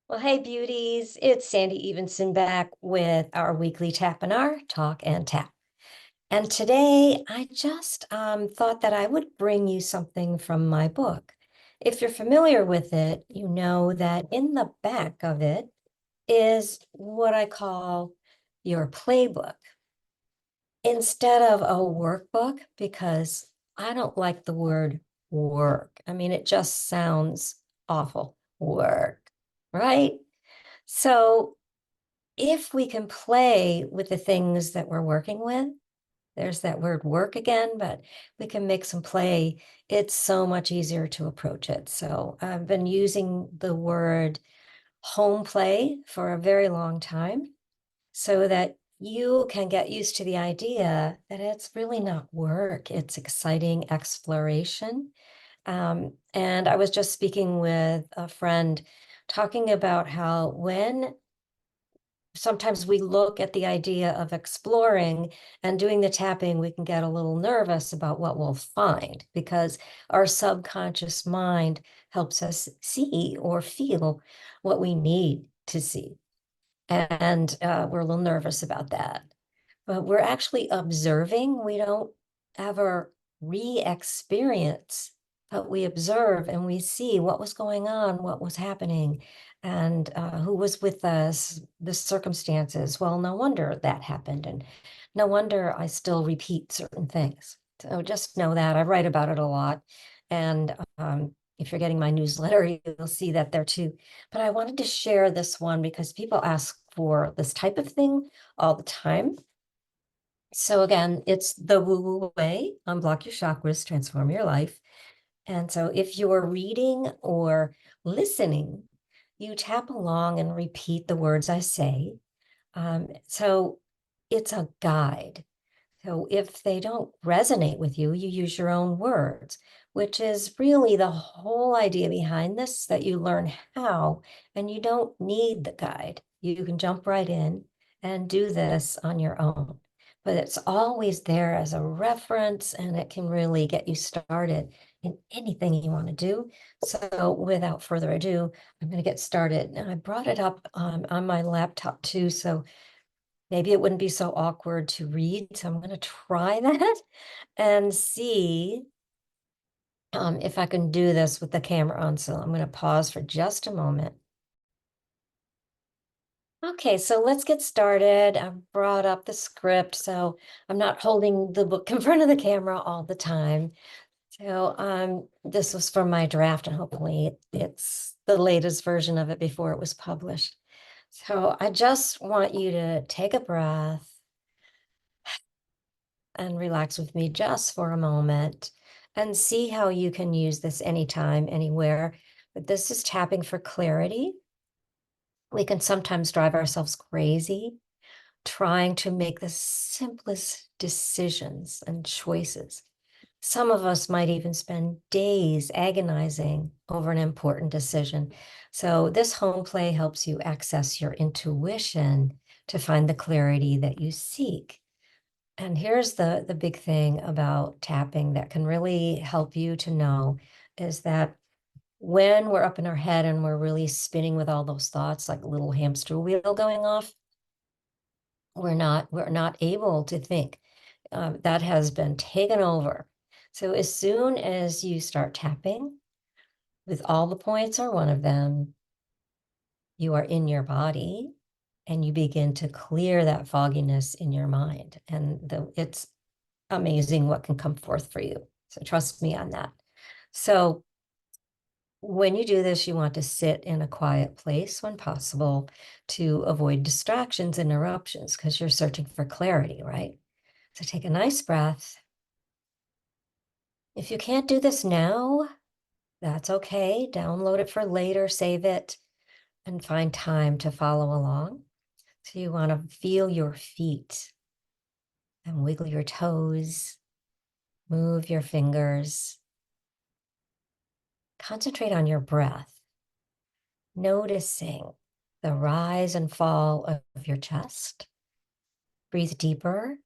Well, hey, beauties. It's Sandy Evenson back with our weekly Tapinar, Talk and Tap. And today I just thought that I would bring you something from my book. If you're familiar with it, you know that in the back of it is what I call your playbook instead of a workbook, because I don't like the word work. I mean, it just sounds awful. Work, right? So if we can play with the things that we're working with, there's that word work again, but we can make some play. It's so much easier to approach it. So I've been using the word home play for a very long time so that you can get used to the idea that it's really not work, it's exciting exploration. And I was just speaking with a friend talking about how when sometimes we look at the idea of exploring and doing the tapping, we can get a little nervous about what we'll find because our subconscious mind helps us see or feel what we need to see. And we're a little nervous about that. But we're actually observing. We don't ever re-experience, but we observe and we see what was going on, what was happening, and who was with us, the circumstances. Well, no wonder that happened. And no wonder I still repeat certain things. So just know that I write about it a lot. And if you're getting my newsletter, you'll see that there too. But I wanted to share this one because people ask for this type of thing all the time. So again, it's the woo-woo way, unblock your chakras, transform your life. And so if you're reading or listening, you tap along and repeat the words I say. So it's a guide. So if they don't resonate with you, you use your own words, which is really the whole idea behind this, that you learn how, and you don't need the guide. You can jump right in and do this on your own. But it's always there as a reference, and it can really get you started in anything you want to do. So without further ado, I'm going to get started. And I brought it up on my laptop too, so maybe it wouldn't be so awkward to read. So I'm going to try that and see if I can do this with the camera on. So I'm going to pause for just a moment. Okay, so let's get started. I brought up the script, so I'm not holding the book in front of the camera all the time. So this was from my draft, and hopefully it's the latest version of it before it was published. So I just want you to take a breath and relax with me just for a moment and see how you can use this anytime, anywhere. But this is tapping for clarity. We can sometimes drive ourselves crazy trying to make the simplest decisions and choices. Some of us might even spend days agonizing over an important decision. So this home play helps you access your intuition to find the clarity that you seek. And here's the big thing about tapping that can really help you to know is that when we're up in our head and we're really spinning with all those thoughts, like a little hamster wheel going off, we're not able to think. That has been taken over. So as soon as you start tapping with all the points or one of them, you are in your body and you begin to clear that fogginess in your mind. And it's amazing what can come forth for you. So trust me on that. So when you do this, you want to sit in a quiet place when possible to avoid distractions, interruptions, because you're searching for clarity, right? So take a nice breath. If you can't do this now, that's okay. Download it for later, save it, and find time to follow along. So you want to feel your feet and wiggle your toes, move your fingers. Concentrate on your breath, noticing the rise and fall of your chest. Breathe deeper.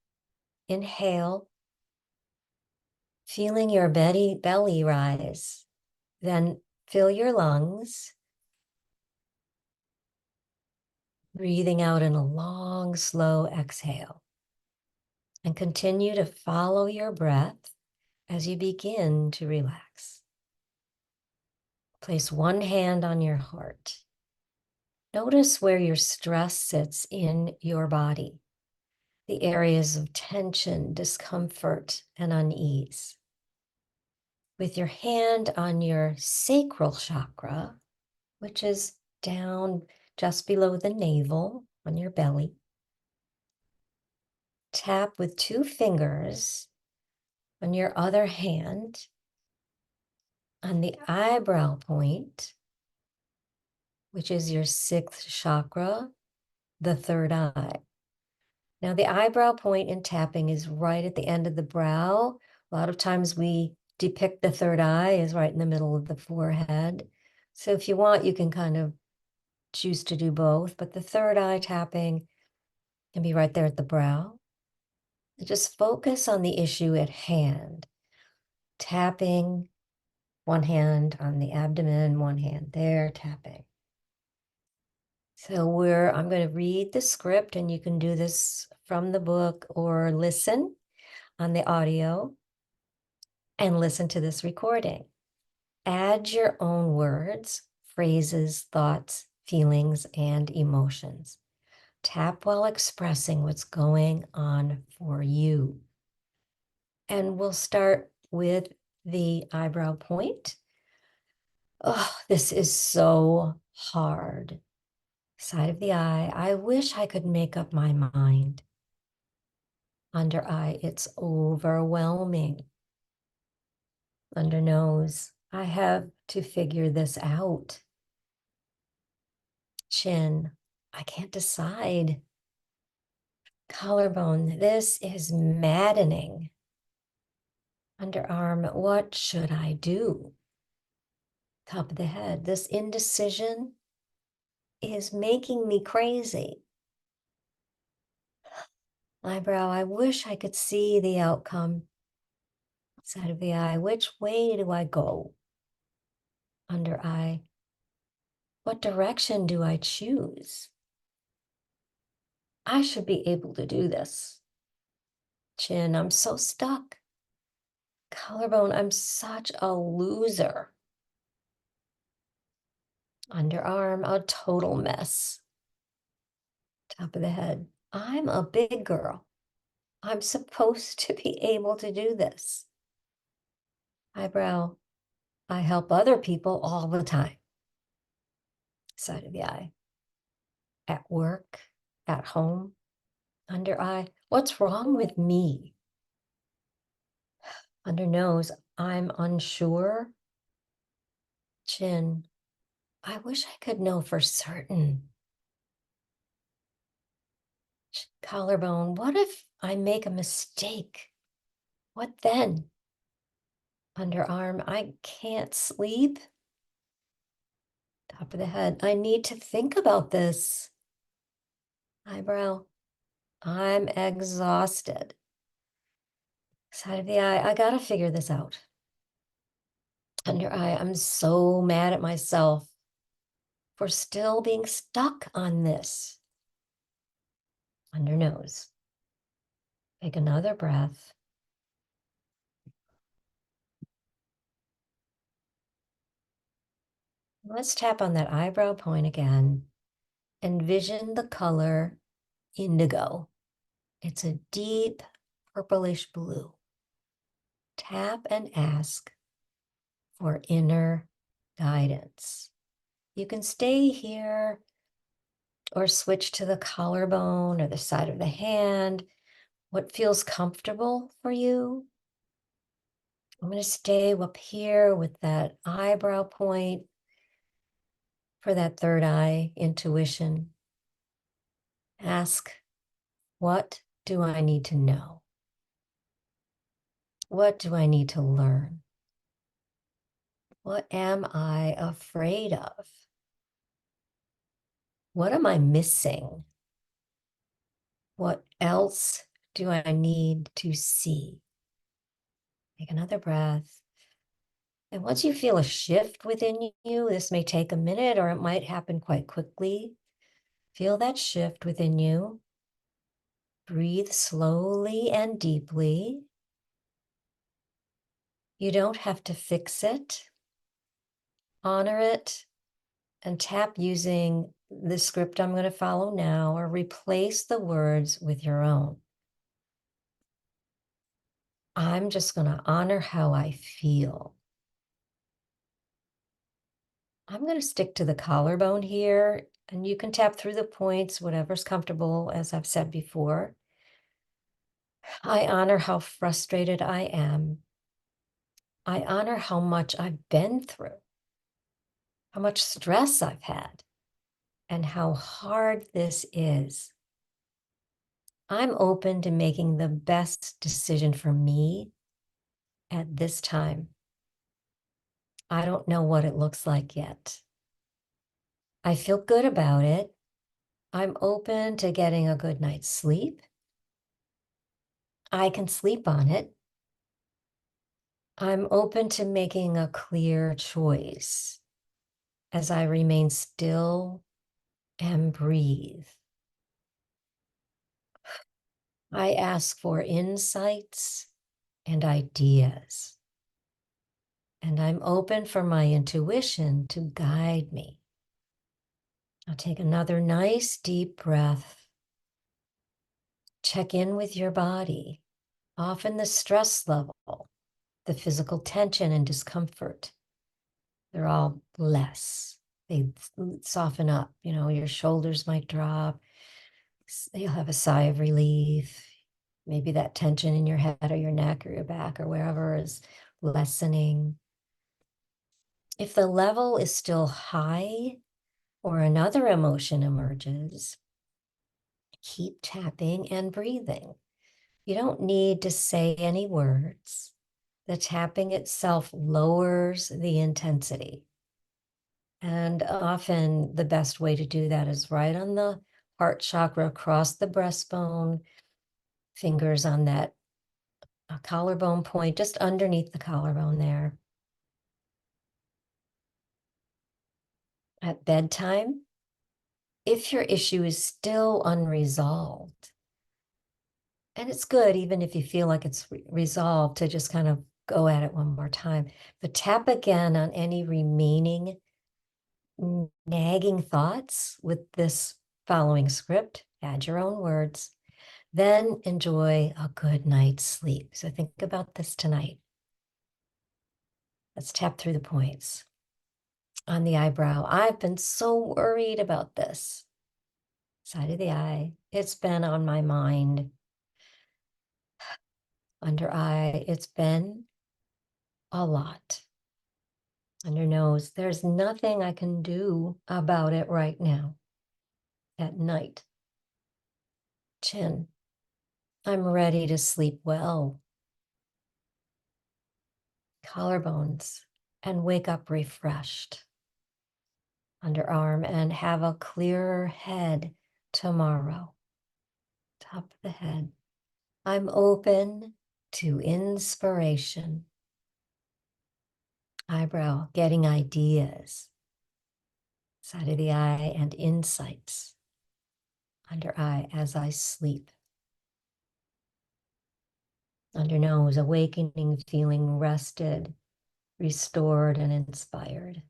Inhale, feeling your belly rise. Then fill your lungs. breathing out in a long, slow exhale. And continue to follow your breath as you begin to relax. Place one hand on your heart. Notice where your stress sits in your body, the areas of tension, discomfort, and unease. With your hand on your sacral chakra, which is down just below the navel on your belly, tap with 2 fingers on your other hand on the eyebrow point, which is your 6th chakra, the 3rd eye. Now, the eyebrow point in tapping is right at the end of the brow. A lot of times we depict the 3rd eye as right in the middle of the forehead. So if you want, you can kind of choose to do both, but the 3rd eye tapping can be right there at the brow. And just focus on the issue at hand. Tapping, one hand on the abdomen, one hand there, tapping. So I'm going to read the script, and you can do this from the book or listen on the audio and listen to this recording. Add your own words, phrases, thoughts, feelings, and emotions. Tap while expressing what's going on for you. And we'll start with the eyebrow point. Oh, this is so hard. Side of the eye, I wish I could make up my mind. Under eye, it's overwhelming. Under nose, I have to figure this out. Chin, I can't decide. Collarbone, this is maddening. Underarm, what should I do? Top of the head, this indecision is making me crazy. Eyebrow, I wish I could see the outcome. Side of the eye, which way do I go? Under eye, what direction do I choose? I should be able to do this. Chin, I'm so stuck. Collarbone, I'm such a loser. Underarm, a total mess. Top of the head, I'm a big girl. I'm supposed to be able to do this. Eyebrow, I help other people all the time. Side of the eye, at work, at home. Under eye, what's wrong with me? Under nose, I'm unsure. Chin, I wish I could know for certain. Collarbone, what if I make a mistake? What then? Underarm, I can't sleep. Top of the head, I need to think about this. Eyebrow, I'm exhausted. Side of the eye, I gotta figure this out. Under eye, I'm so mad at myself for still being stuck on this. Under nose, take another breath. Let's tap on that eyebrow point again. Envision the color indigo. It's a deep purplish blue. Tap and ask for inner guidance. You can stay here or switch to the collarbone or the side of the hand. What feels comfortable for you? I'm going to stay up here with that eyebrow point for that 3rd eye intuition. Ask, what do I need to know? What do I need to learn? What am I afraid of? What am I missing? What else do I need to see? Take another breath. And once you feel a shift within you, this may take a minute or it might happen quite quickly. Feel that shift within you. Breathe slowly and deeply. You don't have to fix it. Honor it and tap using the script I'm going to follow now, or replace the words with your own. I'm just going to honor how I feel. I'm going to stick to the collarbone here, and you can tap through the points, whatever's comfortable, as I've said before. I honor how frustrated I am. I honor how much I've been through, how much stress I've had, and how hard this is. I'm open to making the best decision for me at this time. I don't know what it looks like yet. I feel good about it. I'm open to getting a good night's sleep. I can sleep on it. I'm open to making a clear choice as I remain still and breathe. I ask for insights and ideas, and I'm open for my intuition to guide me. I'll take another nice deep breath. Check in with your body. Often the stress level, the physical tension and discomfort, they're all less. They soften up. Your shoulders might drop. You'll have a sigh of relief. Maybe that tension in your head or your neck or your back or wherever is lessening. If the level is still high or another emotion emerges, keep tapping and breathing. You don't need to say any words. The tapping itself lowers the intensity. And often the best way to do that is right on the heart chakra, across the breastbone, fingers on that collarbone point, just underneath the collarbone there. At bedtime, if your issue is still unresolved, and it's good even if you feel like it's resolved, to just kind of go at it one more time, but tap again on any remaining nagging thoughts with this following script. Add your own words, then enjoy a good night's sleep. So think about this tonight. Let's tap through the points. On the eyebrow, I've been so worried about this. Side of the eye, it's been on my mind. Under eye, it's been a lot. Under nose, there's nothing I can do about it right now. At night. Chin, I'm ready to sleep well. Collarbones, and wake up refreshed. Underarm, and have a clearer head tomorrow. Top of the head. I'm open to inspiration. Eyebrow, getting ideas. Side of the eye, and insights. Under eye, as I sleep. Under nose, awakening, feeling rested, restored, and inspired.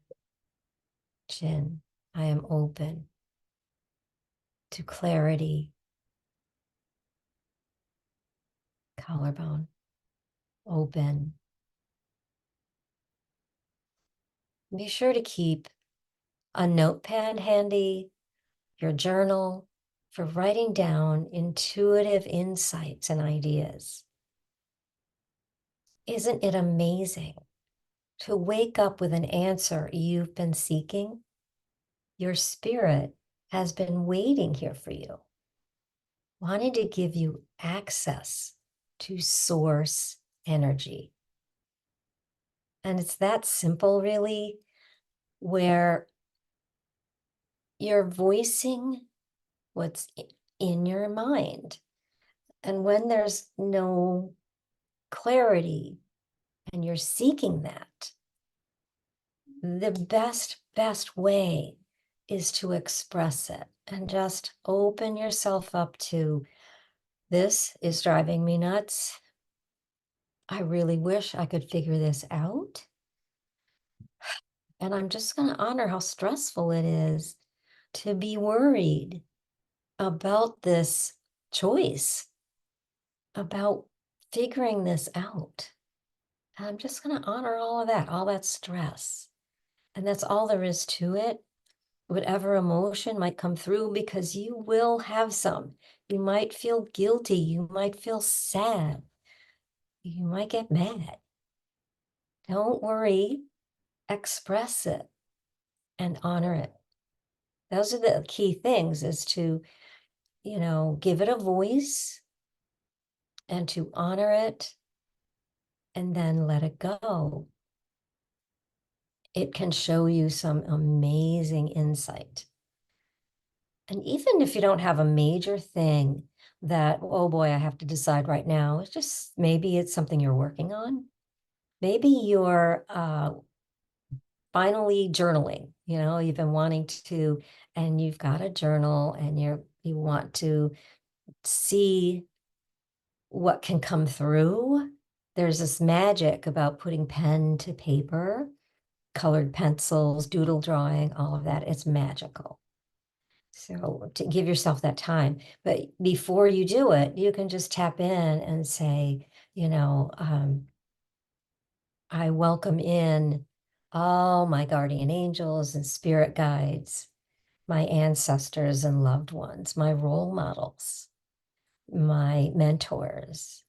Chin, I am open to clarity. Collarbone, open. Be sure to keep a notepad handy, your journal, for writing down intuitive insights and ideas. Isn't it amazing to wake up with an answer you've been seeking? Your spirit has been waiting here for you, wanting to give you access to source energy. And it's that simple, really, where you're voicing what's in your mind. And when there's no clarity and you're seeking that, the best way is to express it and just open yourself up to, this is driving me nuts. I really wish I could figure this out. And I'm just going to honor how stressful it is to be worried about this choice, about figuring this out. And I'm just going to honor all that stress. And that's all there is to it. Whatever emotion might come through, because you will have some. You might feel guilty. You might feel sad. You might get mad. Don't worry. Express it and honor it. Those are the key things, is to, give it a voice and to honor it and then let it go. It can show you some amazing insight. And even if you don't have a major thing that, oh boy, I have to decide right now, it's just, maybe it's something you're working on. Maybe you're finally journaling, you've been wanting to, and you've got a journal and you want to see what can come through. There's this magic about putting pen to paper, colored pencils, doodle drawing, all of that. It's magical. So to give yourself that time. But before you do it, you can just tap in and say, I welcome in all my guardian angels and spirit guides, my ancestors and loved ones, my role models, my mentors,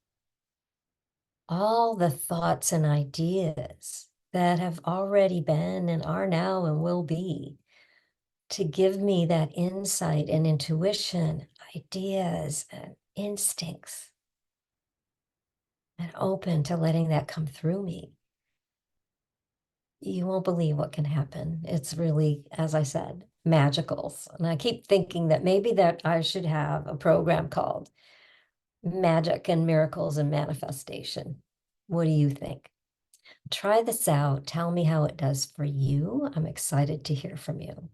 all the thoughts and ideas that have already been and are now and will be, to give me that insight and intuition, ideas and instincts, and open to letting that come through me. You won't believe what can happen. It's really, as I said, magical. And I keep thinking that maybe that I should have a program called Magic and Miracles and Manifestation. What do you think? Try this out. Tell me how it does for you. I'm excited to hear from you.